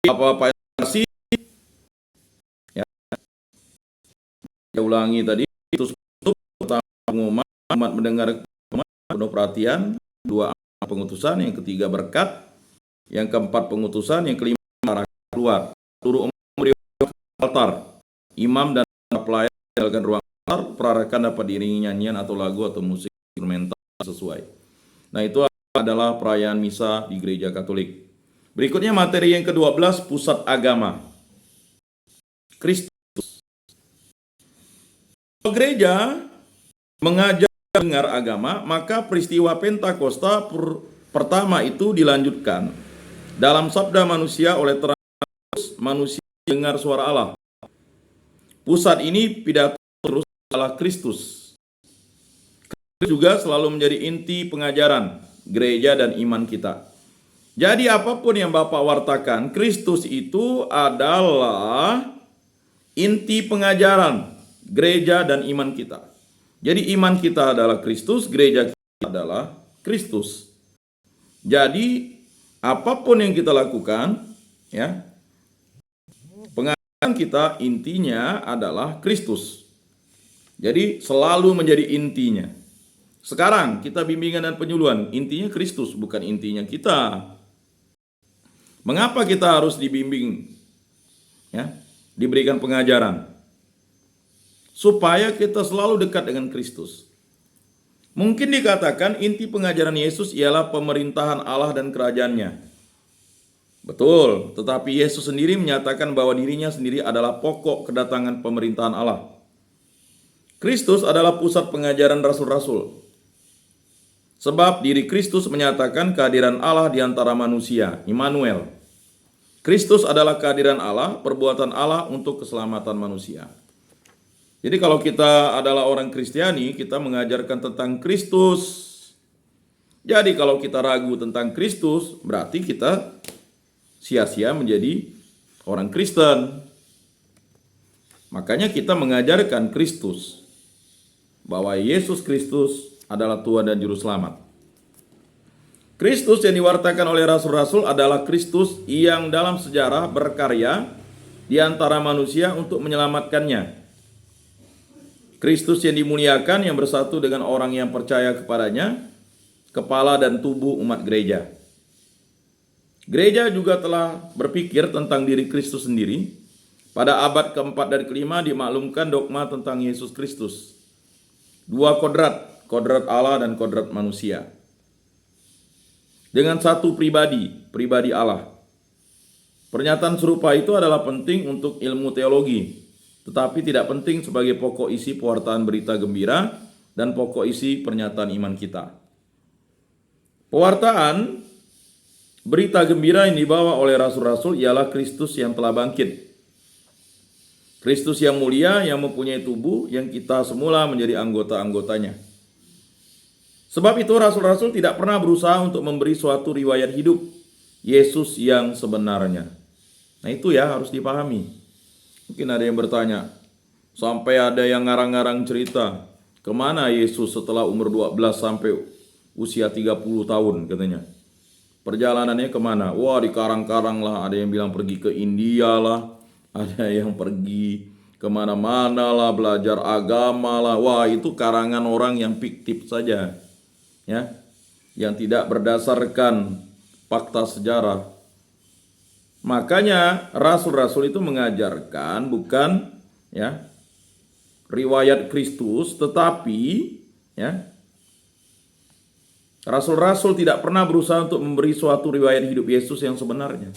Bapak-bapak yang kasih, ya, saya ulangi tadi, itu pertama pengumuman, umat mendengar penuh perhatian, dua pengutusan, yang ketiga berkat, yang keempat pengutusan, yang kelima arah keluar. Seluruh umat memberi altar, imam dan pelayan meninggalkan ruang altar, perarakan dapat diiringi nyanyian atau lagu atau musik instrumental sesuai. Nah, itu adalah perayaan misa di gereja Katolik. Berikutnya materi yang ke-12, pusat agama. Kristus. Kalau gereja mengajar dengar agama, maka peristiwa Pentakosta pertama itu dilanjutkan. Dalam sabda manusia oleh terang manusia dengar suara Allah. Pusat ini pidato terus adalah Kristus. Kristus juga selalu menjadi inti pengajaran gereja dan iman kita. Jadi apapun yang Bapak wartakan, Kristus itu adalah inti pengajaran gereja dan iman kita. Jadi iman kita adalah Kristus, gereja kita adalah Kristus. Jadi apapun yang kita lakukan, ya, pengajaran kita intinya adalah Kristus. Jadi selalu menjadi intinya. Sekarang kita bimbingan dan penyuluhan, intinya Kristus, bukan intinya kita. Mengapa kita harus dibimbing, ya, diberikan pengajaran? Supaya kita selalu dekat dengan Kristus. Mungkin dikatakan inti pengajaran Yesus ialah pemerintahan Allah dan kerajaannya. Betul, tetapi Yesus sendiri menyatakan bahwa dirinya sendiri adalah pokok kedatangan pemerintahan Allah. Kristus adalah pusat pengajaran rasul-rasul. Sebab diri Kristus menyatakan kehadiran Allah di antara manusia, Immanuel. Kristus adalah kehadiran Allah, perbuatan Allah untuk keselamatan manusia. Jadi kalau kita adalah orang Kristiani, kita mengajarkan tentang Kristus. Jadi kalau kita ragu tentang Kristus, berarti kita sia-sia menjadi orang Kristen. Makanya kita mengajarkan Kristus, bahwa Yesus Kristus adalah Tuhan dan Juru Selamat. Kristus yang diwartakan oleh rasul-rasul adalah Kristus yang dalam sejarah berkarya di antara manusia untuk menyelamatkannya. Kristus yang dimuliakan, yang bersatu dengan orang yang percaya kepadanya, kepala dan tubuh umat gereja. Gereja juga telah berpikir tentang diri Kristus sendiri. Pada abad keempat dan kelima dimaklumkan dogma tentang Yesus Kristus. Dua kodrat Allah dan kodrat manusia. Dengan satu pribadi Allah. Pernyataan serupa itu adalah penting untuk ilmu teologi, tetapi tidak penting sebagai pokok isi pewartaan berita gembira dan pokok isi pernyataan iman kita. Pewartaan berita gembira yang dibawa oleh rasul-rasul ialah Kristus yang telah bangkit. Kristus yang mulia yang mempunyai tubuh yang kita semula menjadi anggota-anggotanya. Sebab itu rasul-rasul tidak pernah berusaha untuk memberi suatu riwayat hidup Yesus yang sebenarnya. Nah itu ya harus dipahami. Mungkin ada yang bertanya, sampai ada yang ngarang-ngarang cerita, kemana Yesus setelah umur 12 sampai usia 30 tahun katanya. Perjalanannya kemana? Wah dikarang-karang lah, ada yang bilang pergi ke India lah, ada yang pergi kemana-mana lah, belajar agama lah. Wah itu karangan orang yang fiktif saja, ya, yang tidak berdasarkan fakta sejarah. Makanya rasul-rasul itu mengajarkan bukan, ya, riwayat Kristus, tetapi, ya, rasul-rasul tidak pernah berusaha untuk memberi suatu riwayat hidup Yesus yang sebenarnya.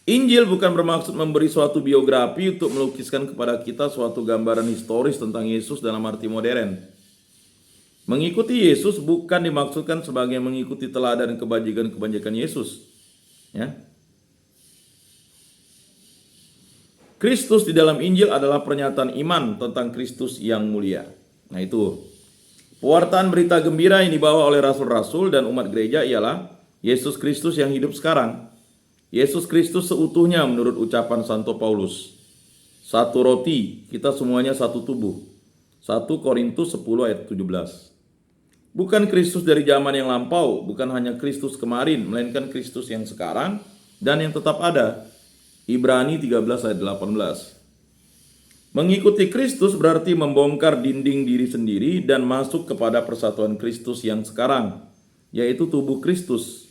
Injil bukan bermaksud memberi suatu biografi untuk melukiskan kepada kita suatu gambaran historis tentang Yesus dalam arti modern. Mengikuti Yesus bukan dimaksudkan sebagai mengikuti teladan kebajikan-kebajikan Yesus, ya. Kristus di dalam Injil adalah pernyataan iman tentang Kristus yang mulia. Nah itu, pewartaan berita gembira yang dibawa oleh rasul-rasul dan umat gereja ialah Yesus Kristus yang hidup sekarang. Yesus Kristus seutuhnya menurut ucapan Santo Paulus. Satu roti, kita semuanya satu tubuh. 1 Korintus 10 ayat 17. Bukan Kristus dari zaman yang lampau, bukan hanya Kristus kemarin, melainkan Kristus yang sekarang, dan yang tetap ada. Ibrani 13 ayat 18. Mengikuti Kristus berarti membongkar dinding diri sendiri dan masuk kepada persatuan Kristus yang sekarang, yaitu tubuh Kristus,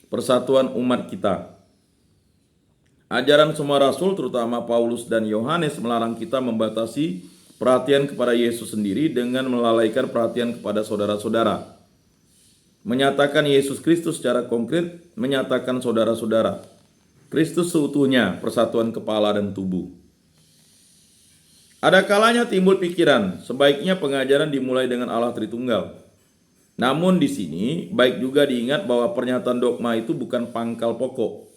persatuan umat kita. Ajaran semua rasul, terutama Paulus dan Yohanes, melarang kita membatasi perhatian kepada Yesus sendiri dengan melalaikan perhatian kepada saudara-saudara. Menyatakan Yesus Kristus secara konkret, menyatakan saudara-saudara. Kristus seutuhnya, persatuan kepala dan tubuh. Ada kalanya timbul pikiran, sebaiknya pengajaran dimulai dengan Allah Tritunggal. Namun di sini baik juga diingat bahwa pernyataan dogma itu bukan pangkal pokok,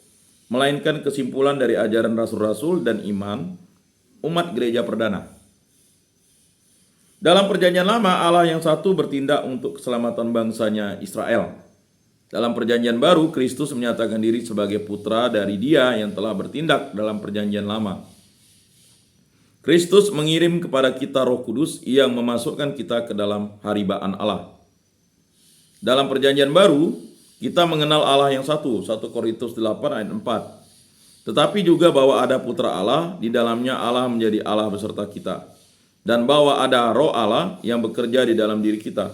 melainkan kesimpulan dari ajaran rasul-rasul dan iman umat gereja perdana. Dalam perjanjian lama, Allah yang satu bertindak untuk keselamatan bangsanya Israel. Dalam perjanjian baru, Kristus menyatakan diri sebagai putra dari Dia yang telah bertindak dalam perjanjian lama. Kristus mengirim kepada kita Roh Kudus yang memasukkan kita ke dalam haribaan Allah. Dalam perjanjian baru, kita mengenal Allah yang satu, 1 Korintus 8 ayat 4. Tetapi juga bahwa ada putra Allah, di dalamnya Allah menjadi Allah beserta kita. Dan bahwa ada Roh Allah yang bekerja di dalam diri kita.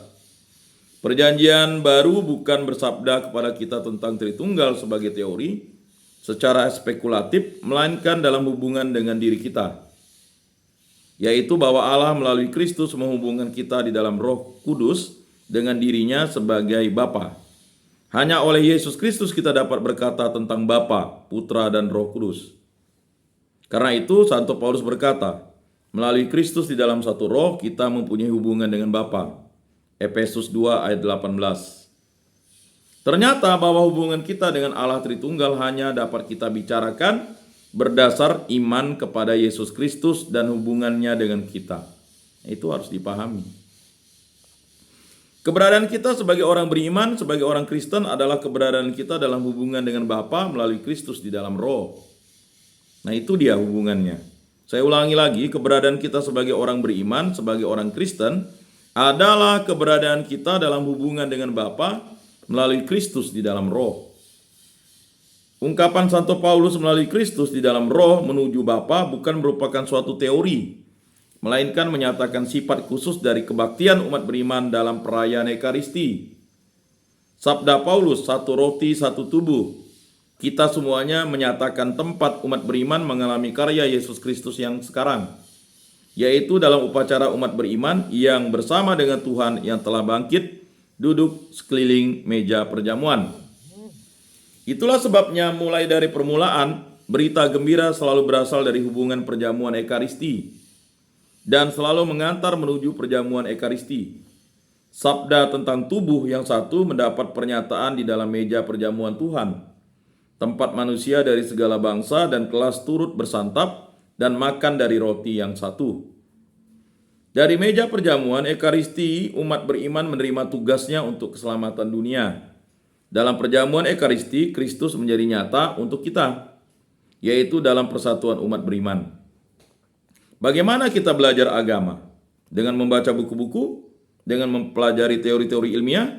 Perjanjian baru bukan bersabda kepada kita tentang Tritunggal sebagai teori, secara spekulatif, melainkan dalam hubungan dengan diri kita, yaitu bahwa Allah melalui Kristus menghubungkan kita di dalam Roh Kudus dengan dirinya sebagai Bapa. Hanya oleh Yesus Kristus kita dapat berkata tentang Bapa, Putra, dan Roh Kudus. Karena itu Santo Paulus berkata, melalui Kristus di dalam satu roh kita mempunyai hubungan dengan Bapa. Efesus 2 ayat 18. Ternyata bahwa hubungan kita dengan Allah Tritunggal hanya dapat kita bicarakan berdasar iman kepada Yesus Kristus dan hubungannya dengan kita. Itu harus dipahami. Keberadaan kita sebagai orang beriman, sebagai orang Kristen adalah keberadaan kita dalam hubungan dengan Bapa melalui Kristus di dalam Roh. Nah, itu dia hubungannya. Saya ulangi lagi, keberadaan kita sebagai orang beriman, sebagai orang Kristen adalah keberadaan kita dalam hubungan dengan Bapa melalui Kristus di dalam Roh. Ungkapan Santo Paulus melalui Kristus di dalam Roh menuju Bapa bukan merupakan suatu teori, melainkan menyatakan sifat khusus dari kebaktian umat beriman dalam perayaan Ekaristi. Sabda Paulus, satu roti, satu tubuh. Kita semuanya menyatakan tempat umat beriman mengalami karya Yesus Kristus yang sekarang, yaitu dalam upacara umat beriman yang bersama dengan Tuhan yang telah bangkit, duduk sekeliling meja perjamuan. Itulah sebabnya mulai dari permulaan, berita gembira selalu berasal dari hubungan perjamuan Ekaristi dan selalu mengantar menuju perjamuan Ekaristi. Sabda tentang tubuh yang satu mendapat pernyataan di dalam meja perjamuan Tuhan, tempat manusia dari segala bangsa dan kelas turut bersantap dan makan dari roti yang satu. Dari meja perjamuan Ekaristi, umat beriman menerima tugasnya untuk keselamatan dunia. Dalam perjamuan Ekaristi, Kristus menjadi nyata untuk kita, yaitu dalam persatuan umat beriman. Bagaimana kita belajar agama? Dengan membaca buku-buku? Dengan mempelajari teori-teori ilmiah?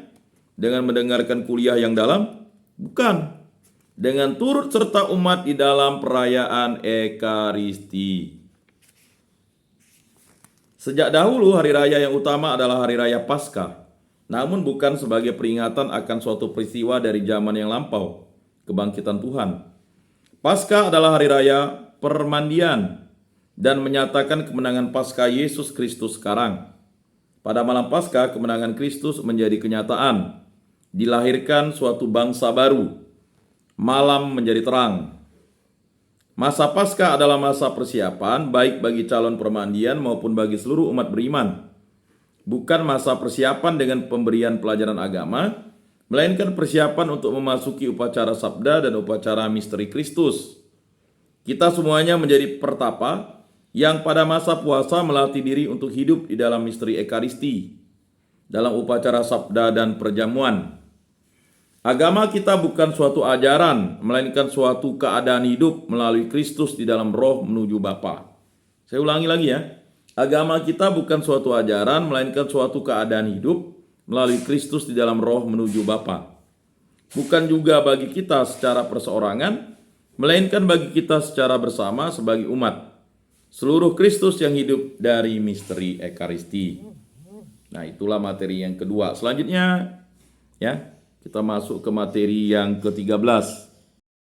Dengan mendengarkan kuliah yang dalam? Bukan. Dengan turut serta umat di dalam perayaan Ekaristi. Sejak dahulu hari raya yang utama adalah hari raya Paskah. Namun bukan sebagai peringatan akan suatu peristiwa dari zaman yang lampau, kebangkitan Tuhan. Paskah adalah hari raya permandian dan menyatakan kemenangan Paskah Yesus Kristus sekarang. Pada malam Paskah, kemenangan Kristus menjadi kenyataan. Dilahirkan suatu bangsa baru. Malam menjadi terang. Masa Paskah adalah masa persiapan baik bagi calon permandian maupun bagi seluruh umat beriman. Bukan masa persiapan dengan pemberian pelajaran agama, melainkan persiapan untuk memasuki upacara sabda dan upacara misteri Kristus. Kita semuanya menjadi pertapa yang pada masa puasa melatih diri untuk hidup di dalam misteri Ekaristi, dalam upacara sabda dan perjamuan. Agama kita bukan suatu ajaran, melainkan suatu keadaan hidup melalui Kristus di dalam Roh menuju Bapa. Saya ulangi lagi ya. Agama kita bukan suatu ajaran, melainkan suatu keadaan hidup melalui Kristus di dalam Roh menuju Bapa. Bukan juga bagi kita secara perseorangan, melainkan bagi kita secara bersama sebagai umat, seluruh Kristus yang hidup dari misteri Ekaristi. Nah, itulah materi yang kedua. Selanjutnya, ya, kita masuk ke materi yang ke-13.